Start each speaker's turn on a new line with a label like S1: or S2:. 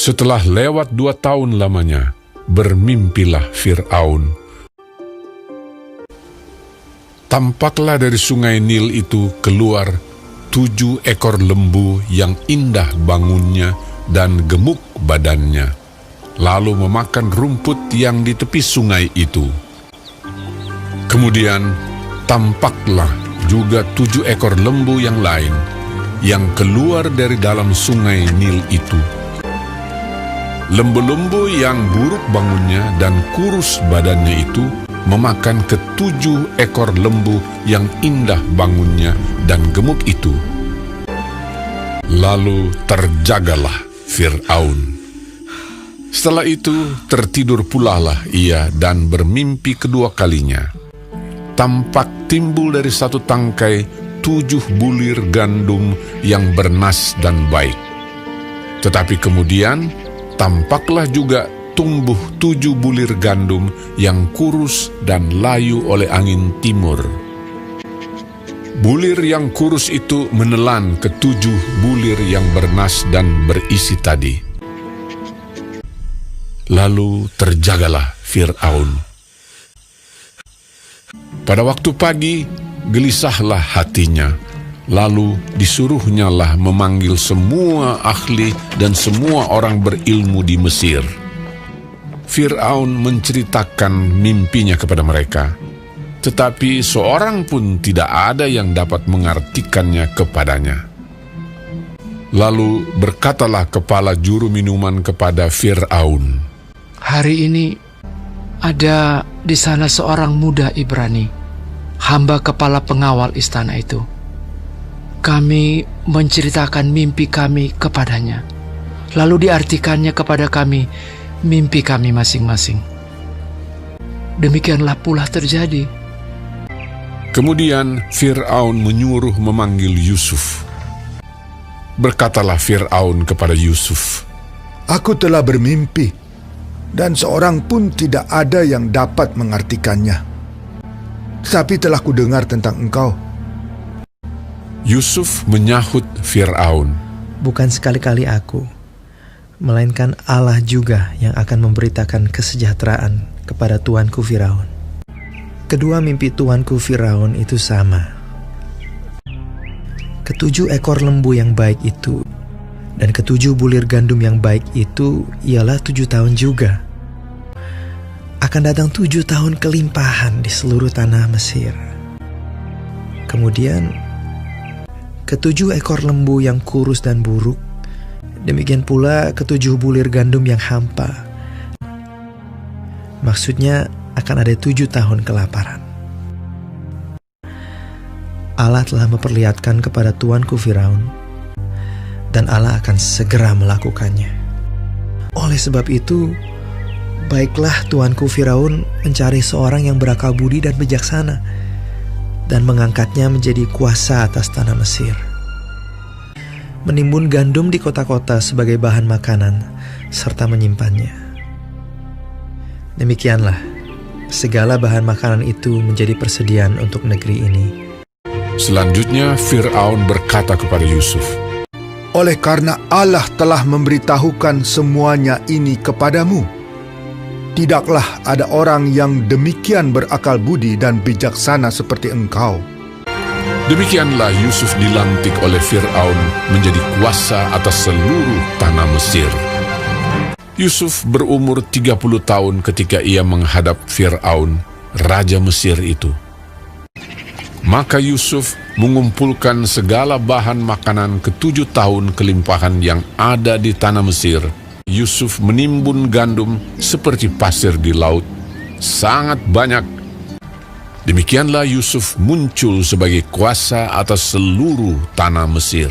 S1: Setelah lewat 2 tahun lamanya, bermimpilah Fir'aun. Tampaklah dari sungai Nil itu keluar 7 ekor lembu yang indah bangunnya dan gemuk badannya, lalu memakan rumput yang di tepi sungai itu. Kemudian tampaklah juga 7 ekor lembu yang lain yang keluar dari dalam sungai Nil itu. Lembu-lembu yang buruk bangunnya dan kurus badannya itu memakan ke-7 ekor lembu yang indah bangunnya dan gemuk itu. Lalu terjagalah Fir'aun. Setelah itu tertidur pulalah ia dan bermimpi kedua kalinya. Tampak timbul dari satu tangkai 7 bulir gandum yang bernas dan baik. Tetapi kemudian tampaklah juga tumbuh 7 bulir gandum yang kurus dan layu oleh angin timur. Bulir yang kurus itu menelan ke-7 bulir yang bernas dan berisi tadi. Lalu terjagalah Fir'aun. Pada waktu pagi, gelisahlah hatinya. Lalu disuruhnyalah memanggil semua ahli dan semua orang berilmu di Mesir. Fir'aun menceritakan mimpinya kepada mereka, tetapi seorang pun tidak ada yang dapat mengartikannya kepadanya. Lalu berkatalah kepala juru minuman kepada Fir'aun,
S2: "Hari ini ada di sana seorang muda Ibrani, hamba kepala pengawal istana itu. Kami menceritakan mimpi kami kepadanya, lalu diartikannya kepada kami mimpi kami masing-masing. Demikianlah pula terjadi."
S1: Kemudian Fir'aun menyuruh memanggil Yusuf. Berkatalah Fir'aun kepada Yusuf,
S3: "Aku telah bermimpi, dan seorang pun tidak ada yang dapat mengartikannya. Tetapi telah kudengar tentang engkau."
S1: Yusuf menyahut Fir'aun,
S4: "Bukan sekali-kali aku, melainkan Allah juga yang akan memberitakan kesejahteraan kepada tuanku Firaun. Kedua mimpi tuanku Firaun itu sama. Ke-7 ekor lembu yang baik itu dan ke-7 bulir gandum yang baik itu ialah 7 tahun juga. Akan datang 7 tahun kelimpahan di seluruh tanah Mesir. Kemudian ke-7 ekor lembu yang kurus dan buruk, demikian pula ke-7 bulir gandum yang hampa. Maksudnya akan ada 7 tahun kelaparan. Allah telah memperlihatkan kepada tuanku Firaun, dan Allah akan segera melakukannya. Oleh sebab itu, baiklah tuanku Firaun mencari seorang yang berakal budi dan bijaksana, dan mengangkatnya menjadi kuasa atas tanah Mesir. Menimbun gandum di kota-kota sebagai bahan makanan, serta menyimpannya. Demikianlah, segala bahan makanan itu menjadi persediaan untuk negeri ini."
S1: Selanjutnya Fir'aun berkata kepada Yusuf,
S3: "Oleh karena Allah telah memberitahukan semuanya ini kepadamu, tidaklah ada orang yang demikian berakal budi dan bijaksana seperti engkau."
S1: Demikianlah Yusuf dilantik oleh Fir'aun menjadi kuasa atas seluruh tanah Mesir. Yusuf berumur 30 tahun ketika ia menghadap Fir'aun, raja Mesir itu. Maka Yusuf mengumpulkan segala bahan makanan ke-7 tahun kelimpahan yang ada di tanah Mesir. Yusuf menimbun gandum seperti pasir di laut, sangat banyak. Demikianlah Yusuf muncul sebagai kuasa atas seluruh tanah Mesir.